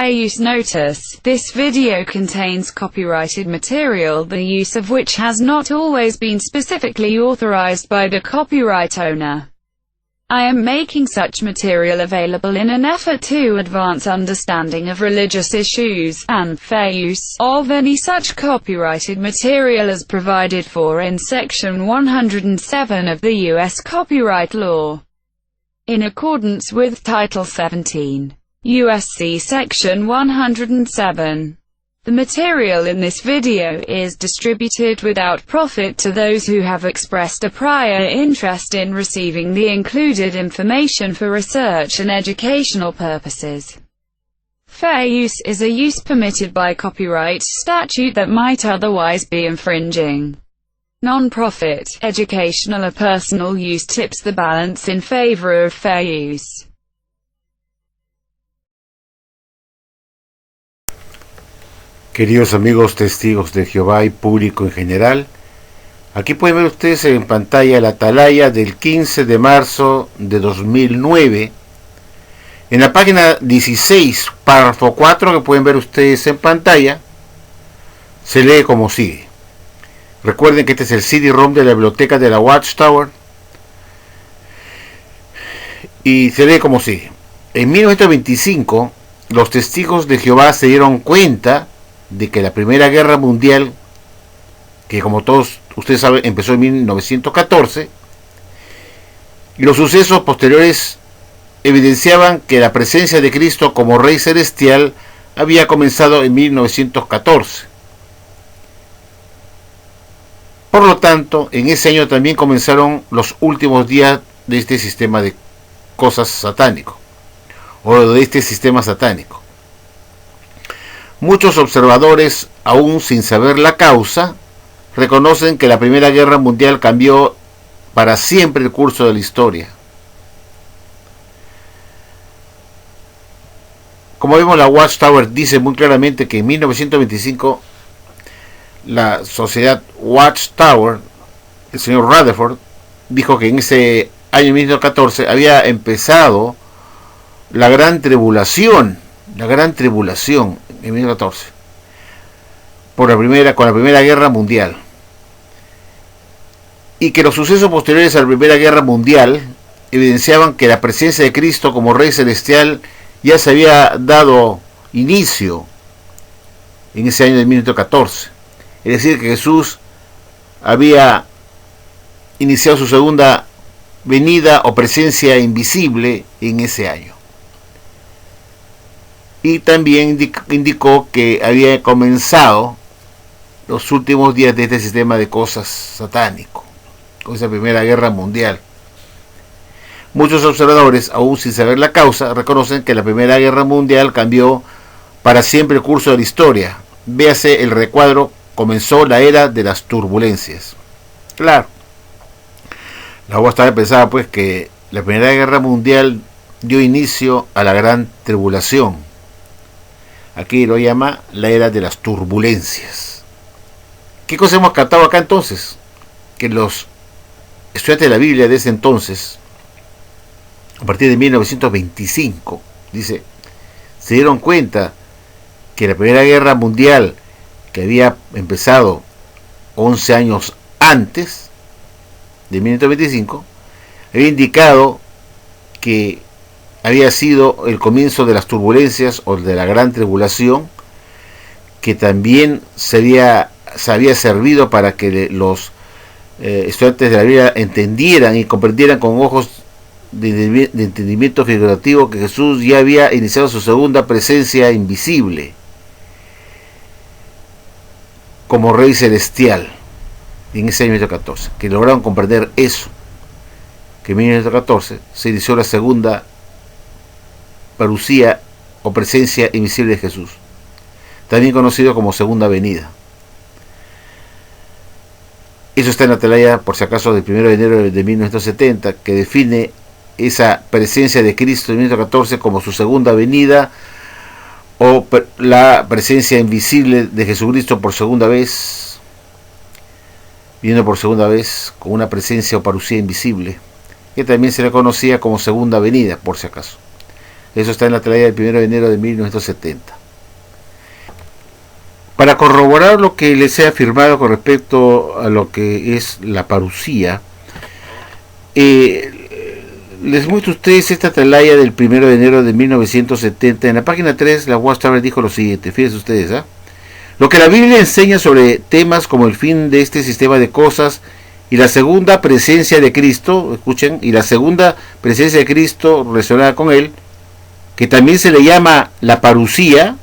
Fair use notice. This video contains copyrighted material, the use of which has not always been specifically authorized by the copyright owner. I am making such material available in an effort to advance understanding of religious issues, and fair use of any such copyrighted material as provided for in Section 107 of the U.S. Copyright Law. In accordance with Title 17, U.S.C. Section 107. The material in this video is distributed without profit to those who have expressed a prior interest in receiving the included information for research and educational purposes. Fair use is a use permitted by copyright statute that might otherwise be infringing. Non-profit, educational or personal use tips the balance in favor of fair use. Queridos amigos testigos de Jehová y público en general, aquí pueden ver ustedes en pantalla la atalaya del 15 de marzo de 2009. En la página 16, párrafo 4, que pueden ver ustedes en pantalla, se lee como sigue. Recuerden que este es el CD-ROM de la biblioteca de la Watchtower. Y se lee como sigue. En 1925, los testigos de Jehová se dieron cuenta de que la Primera Guerra Mundial, que como todos ustedes saben empezó en 1914, y los sucesos posteriores evidenciaban que la presencia de Cristo como Rey Celestial había comenzado en 1914. Por lo tanto, en ese año también comenzaron los últimos días de este sistema de cosas satánico, o de este sistema satánico. Muchos observadores, aún sin saber la causa, reconocen que la Primera Guerra Mundial cambió para siempre el curso de la historia. Como vemos, la Watchtower dice muy claramente que en 1925 la sociedad Watchtower, el señor Rutherford, dijo que en ese año 1914 había empezado la gran tribulación en 1914 con la Primera Guerra Mundial, y que los sucesos posteriores a la Primera Guerra Mundial evidenciaban que la presencia de Cristo como Rey Celestial ya se había dado inicio en ese año de 1914, es decir, que Jesús había iniciado su segunda venida o presencia invisible en ese año. Y también indicó que había comenzado los últimos días de este sistema de cosas satánico, con esa Primera Guerra Mundial. Muchos observadores, aún sin saber la causa, reconocen que la Primera Guerra Mundial cambió para siempre el curso de la historia. Véase el recuadro: comenzó la era de las turbulencias. Claro, la Watchtower pensaba pues que la Primera Guerra Mundial dio inicio a la gran tribulación. Aquí lo llama la era de las turbulencias. ¿Qué cosa hemos captado acá entonces? Que los estudiantes de la Biblia de ese entonces, a partir de 1925, dice, se dieron cuenta que la Primera Guerra Mundial, que había empezado 11 años antes de 1925, había indicado que había sido el comienzo de las turbulencias o de la gran tribulación, que también se había servido para que los estudiantes de la Biblia entendieran y comprendieran con ojos de entendimiento figurativo que Jesús ya había iniciado su segunda presencia invisible como Rey Celestial en ese año 1914, que lograron comprender eso, que en 1914 se inició la segunda parucía o presencia invisible de Jesús, también conocido como segunda venida. Eso está en la atalaya, por si acaso, del 1 de enero de 1970, que define esa presencia de Cristo en 1914 como su segunda venida, o la presencia invisible de Jesucristo por segunda vez, viendo por segunda vez con una presencia o parucía invisible, que también se le conocía como segunda venida, por si acaso. Eso está en la atalaya del 1 de enero de 1970. Para corroborar lo que les he afirmado con respecto a lo que es la parusía, les muestro a ustedes esta atalaya del 1 de enero de 1970. En la página 3, la Watchtower dijo lo siguiente, fíjense ustedes, lo que la Biblia enseña sobre temas como el fin de este sistema de cosas y la segunda presencia de Cristo, escuchen, y la segunda presencia de Cristo relacionada con él, que también se le llama la parusía,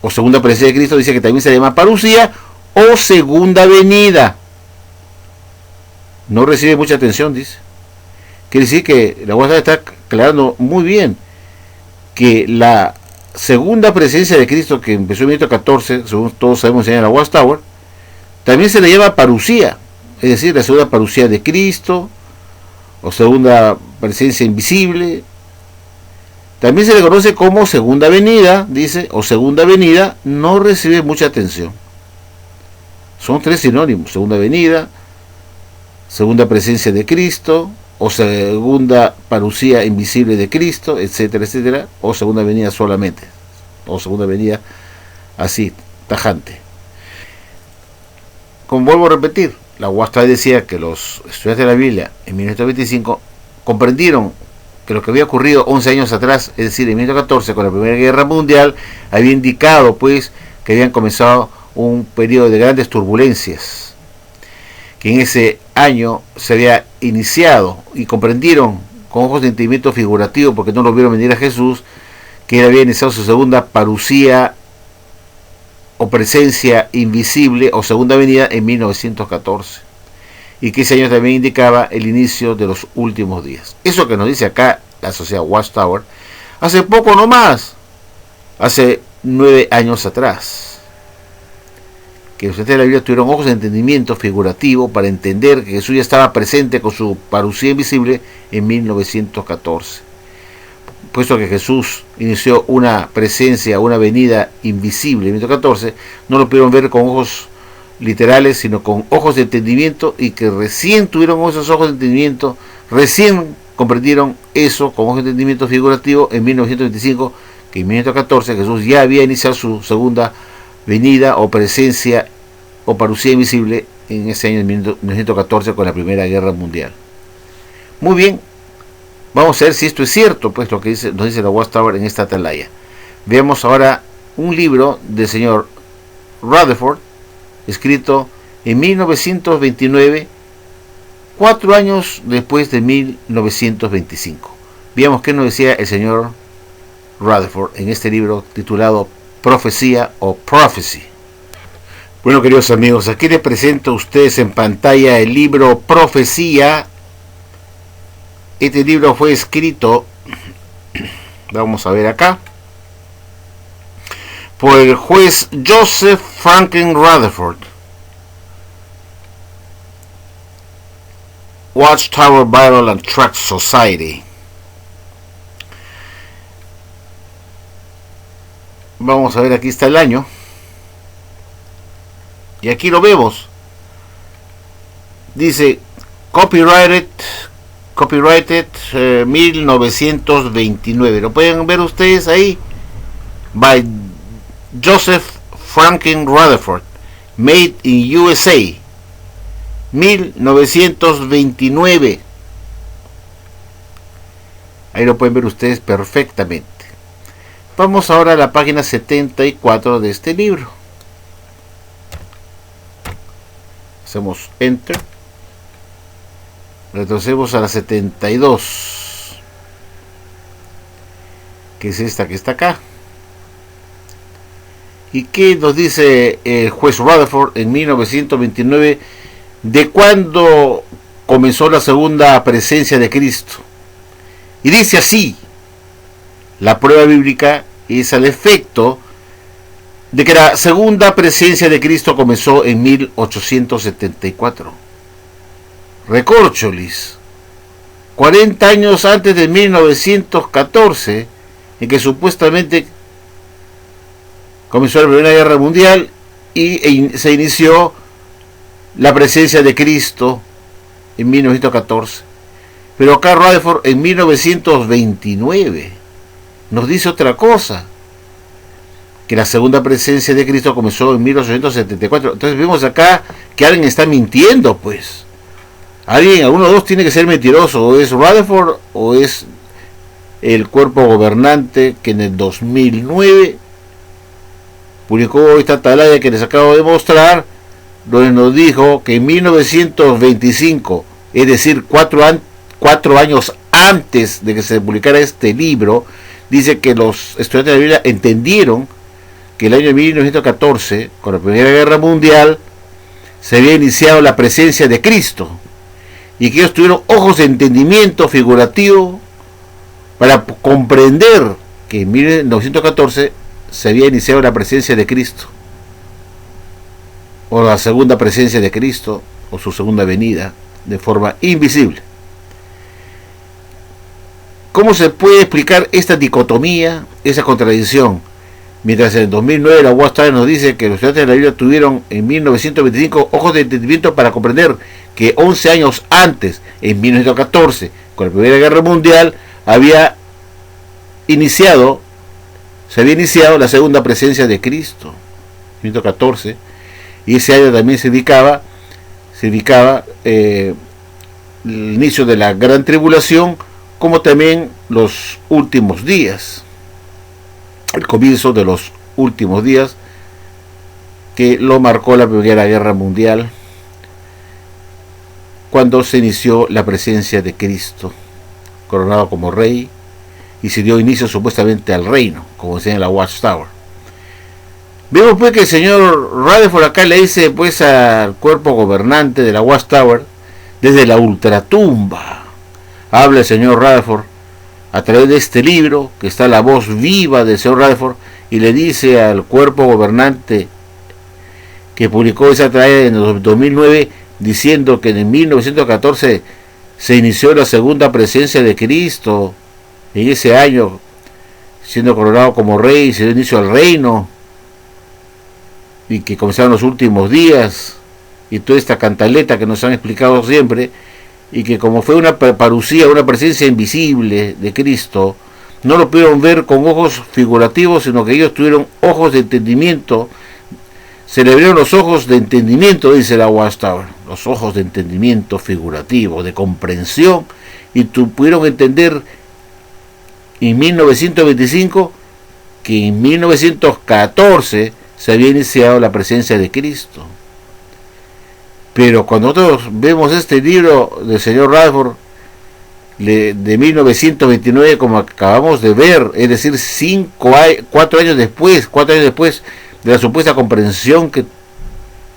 o segunda presencia de Cristo, dice que también se le llama parusía o segunda venida. No recibe mucha atención, dice. Quiere decir que la Watchtower está aclarando muy bien que la segunda presencia de Cristo, que empezó en 1914, según todos sabemos en la Watchtower, también se le llama parusía, es decir, la segunda parusía de Cristo, o segunda presencia invisible. También se le conoce como segunda venida, dice, o segunda venida, no recibe mucha atención. Son tres sinónimos: segunda venida, segunda presencia de Cristo, o segunda parusía invisible de Cristo, etcétera, etcétera, o segunda venida solamente, o segunda venida así, tajante. Como vuelvo a repetir, la Watchtower decía que los estudiantes de la Biblia en 1925 comprendieron que lo que había ocurrido 11 años atrás, es decir, en 1914, con la Primera Guerra Mundial, había indicado pues que habían comenzado un periodo de grandes turbulencias, que en ese año se había iniciado, y comprendieron con ojos de entendimiento figurativo, porque no lo vieron venir a Jesús, que él había iniciado su segunda parusía o presencia invisible o segunda venida en 1914, y que ese año también indicaba el inicio de los últimos días. Eso que nos dice acá la sociedad Watchtower, hace poco nomás, hace 9 años atrás, que los estudiantes de la Biblia tuvieron ojos de entendimiento figurativo para entender que Jesús ya estaba presente con su parusía invisible en 1914. Puesto que Jesús inició una presencia, una venida invisible en 1914, no lo pudieron ver con ojos literales, sino con ojos de entendimiento, y que recién tuvieron esos ojos de entendimiento, recién comprendieron eso con ojos de entendimiento figurativo en 1925, que en 1914 Jesús ya había iniciado su segunda venida o presencia o parusía invisible en ese año de 1914 con la Primera Guerra Mundial. Muy bien, vamos a ver si esto es cierto, pues lo que nos dice la Watchtower en esta atalaya. Veamos ahora un libro del señor Rutherford, escrito en 1929, 4 años después de 1925. Veamos qué nos decía el señor Rutherford en este libro titulado Profecía o Prophecy. Bueno, queridos amigos, aquí les presento a ustedes en pantalla el libro Profecía. Este libro fue escrito, vamos a ver acá, por el juez Joseph Franklin Rutherford. Watchtower Bible and Tract Society. Vamos a ver, aquí está el año. Y aquí lo vemos. Dice copyrighted 1929. ¿Lo pueden ver ustedes ahí? By Joseph Franklin Rutherford, made in USA, 1929. Ahí lo pueden ver ustedes perfectamente. Vamos ahora a la página 74 de este libro. Hacemos Enter. Retrocedemos a la 72, que es esta que está acá. ¿Y qué nos dice el juez Rutherford en 1929 de cuando comenzó la segunda presencia de Cristo? Y dice así: la prueba bíblica es al efecto de que la segunda presencia de Cristo comenzó en 1874. Recórcholis, 40 años antes de 1914, en que supuestamente comenzó la Primera Guerra Mundial y se inició la presencia de Cristo en 1914. Pero acá Rutherford en 1929 nos dice otra cosa, que la segunda presencia de Cristo comenzó en 1874. Entonces vemos acá que alguien está mintiendo, pues. Alguno de dos tiene que ser mentiroso, o es Rutherford o es el cuerpo gobernante que en el 2009 publicó esta atalaya que les acabo de mostrar, donde nos dijo que en 1925, es decir, 4 años antes de que se publicara este libro, dice que los estudiantes de la Biblia entendieron que el año 1914, con la Primera Guerra Mundial, se había iniciado la presencia de Cristo, y que ellos tuvieron ojos de entendimiento figurativo para comprender que en 1914 se había iniciado la presencia de Cristo, o la segunda presencia de Cristo, o su segunda venida, de forma invisible. ¿Cómo se puede explicar esta dicotomía, esa contradicción? Mientras en el 2009 la Watchtower nos dice que los estudiantes de la Biblia tuvieron en 1925 ojos de entendimiento para comprender que 11 años antes, en 1914, con la Primera Guerra Mundial, se había iniciado la segunda presencia de Cristo, 1914, y ese año también se indicaba el inicio de la Gran Tribulación, como también los últimos días, el comienzo de los últimos días, que lo marcó la Primera Guerra Mundial, cuando se inició la presencia de Cristo, coronado como rey, y se dio inicio supuestamente al reino, como decía en la Watchtower. Vemos pues que el señor Rutherford acá le dice pues al cuerpo gobernante de la Watchtower, desde la ultratumba, habla el señor Rutherford a través de este libro, que está la voz viva del señor Rutherford, y le dice al cuerpo gobernante que publicó esa tragedia en el 2009, diciendo que en 1914 se inició la segunda presencia de Cristo, en ese año, siendo coronado como rey, se dio inicio al reino, y que comenzaron los últimos días, y toda esta cantaleta que nos han explicado siempre, y que como fue una parucía, una presencia invisible de Cristo, no lo pudieron ver con ojos figurativos, sino que ellos tuvieron ojos de entendimiento. Se le abrieron los ojos de entendimiento, dice la Watchtower, los ojos de entendimiento figurativo, de comprensión, y pudieron entender en 1925 que en 1914 se había iniciado la presencia de Cristo. Pero cuando nosotros vemos este libro del señor Rutherford de 1929, como acabamos de ver, es decir, 4 años después de la supuesta comprensión que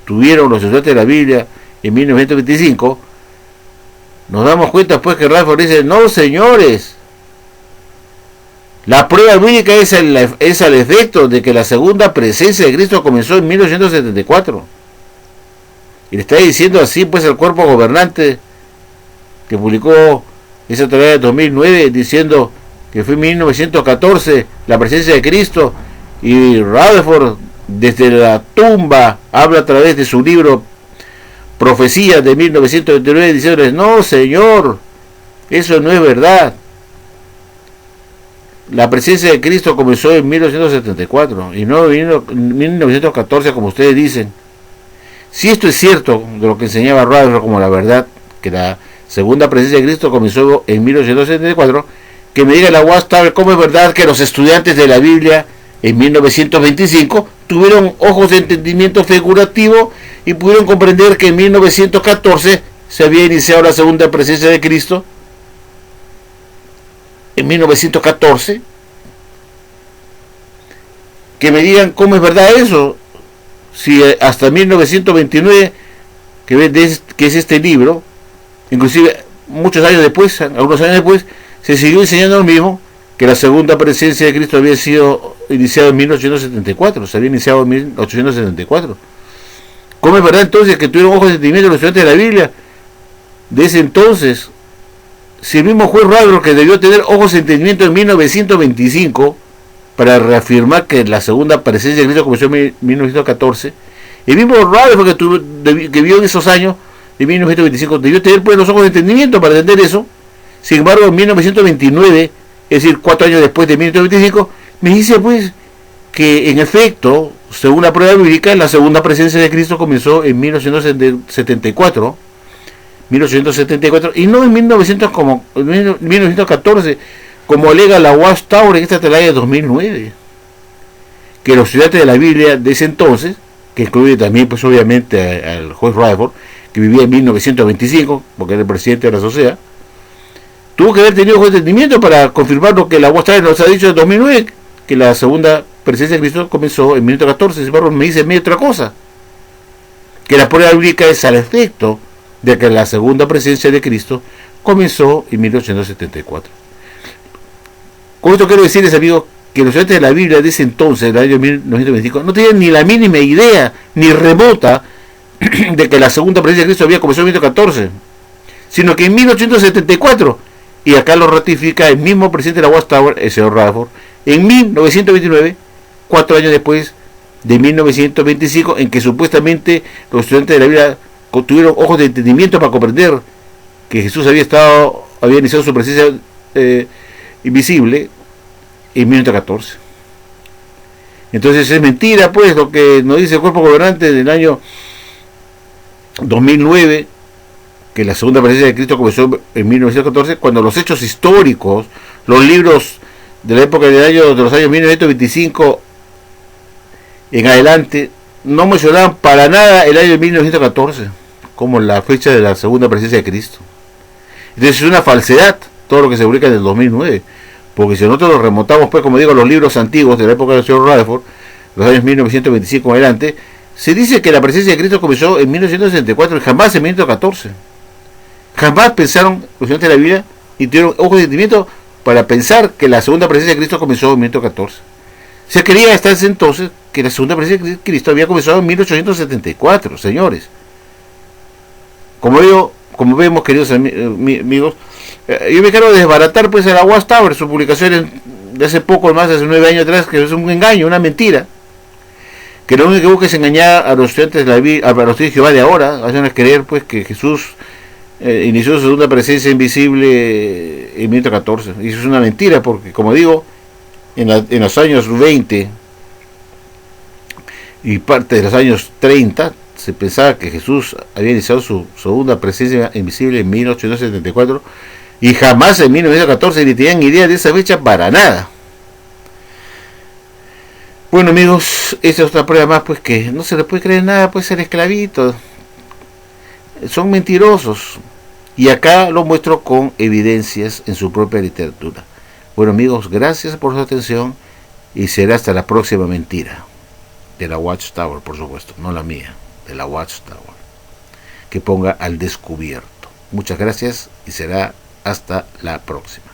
tuvieron los estudiantes de la Biblia en 1925, nos damos cuenta pues que Rutherford dice: no, señores, la prueba bíblica es al efecto de que la segunda presencia de Cristo comenzó en 1974. Y le está diciendo así pues al cuerpo gobernante que publicó esa teoría de 2009, diciendo que fue en 1914 la presencia de Cristo. Y Rutherford desde la tumba habla a través de su libro Profecías de 1929, diciéndoles: no, señor, eso no es verdad. La presencia de Cristo comenzó en 1974 y no en 1914, como ustedes dicen. Si esto es cierto, de lo que enseñaba Rutherford como la verdad, que la segunda presencia de Cristo comenzó en 1974, que me diga la Watchtower cómo es verdad que los estudiantes de la Biblia en 1925 tuvieron ojos de entendimiento figurativo y pudieron comprender que en 1914 se había iniciado la segunda presencia de Cristo. En 1914, que me digan cómo es verdad eso, si hasta 1929, que es este libro, inclusive muchos años después, algunos años después, se siguió enseñando lo mismo, que la segunda presencia de Cristo había sido iniciada en 1874, se había iniciado en 1874. ¿Cómo es verdad entonces que tuvieron ojos de entendimiento los estudiantes de la Biblia de ese entonces? Si el mismo juez Rutherford, que debió tener ojos de entendimiento en 1925 para reafirmar que la segunda presencia de Cristo comenzó en 1914, el mismo Rutherford que vio en esos años de 1925 debió tener pues los ojos de entendimiento para entender eso. Sin embargo, en 1929, es decir, 4 años después de 1925, me dice pues que en efecto, según la prueba bíblica, la segunda presencia de Cristo comenzó en 1874, y no en 1914, como alega la Watchtower en esta atalaya de 2009, que los estudiantes de la Biblia de ese entonces, que incluye también pues obviamente al juez Rutherford, que vivía en 1925, porque era el presidente de la sociedad, tuvo que haber tenido ojos de entendimiento para confirmar lo que la Watchtower nos ha dicho en 2009, que la segunda presencia de Cristo comenzó en 1914. Sin embargo, me dice otra cosa, que la prueba bíblica es al efecto de que la segunda presencia de Cristo comenzó en 1874. Con esto quiero decirles, amigos, que los estudiantes de la Biblia de ese entonces, del año 1925, no tenían ni la mínima idea, ni remota, de que la segunda presencia de Cristo había comenzado en 1914, sino que en 1874, y acá lo ratifica el mismo presidente de la Watchtower, el señor Rutherford, en 1929, 4 años después de 1925, en que supuestamente los estudiantes de la Biblia tuvieron ojos de entendimiento para comprender que Jesús había iniciado su presencia invisible en 1914. Entonces es mentira pues lo que nos dice el cuerpo gobernante del año 2009, que la segunda presencia de Cristo comenzó en 1914, cuando los hechos históricos, los libros de la época de los años 1925 en adelante, no mencionaban para nada el año 1914 como la fecha de la segunda presencia de Cristo. Entonces es una falsedad todo lo que se publica en el 2009, porque si nosotros lo remontamos, pues como digo, los libros antiguos de la época del señor Rutherford, los años 1925 en adelante, se dice que la presencia de Cristo comenzó en 1964 y jamás en 1914. Jamás pensaron los estudiantes de la Biblia y tuvieron ojos de entendimiento para pensar que la segunda presencia de Cristo comenzó en 1914. Se creía hasta ese entonces que la segunda presencia de Cristo había comenzado en 1874, señores. Como vemos, queridos amigos, yo me quiero desbaratar pues a la Watchtower, sus publicaciones de hace poco, más de hace 9 años atrás, que es un engaño, una mentira, que lo único que busca es engañar a los estudiantes de la Biblia, a los estudiantes de Jehová de ahora, hacerles creer pues que Jesús inició su segunda presencia invisible en 1914. Y eso es una mentira, porque como digo, en los años 20 y parte de los años 30 se pensaba que Jesús había iniciado su segunda presencia invisible en 1874, y jamás en 1914 ni tenían idea de esa fecha para nada. Bueno, amigos, esta es otra prueba más pues que no se le puede creer nada pues al esclavito. Son mentirosos, y acá lo muestro con evidencias en su propia literatura. Bueno, amigos, gracias por su atención, y será hasta la próxima mentira de la Watchtower, por supuesto, no la mía, de la Watchtower, que ponga al descubierto. Muchas gracias y será hasta la próxima.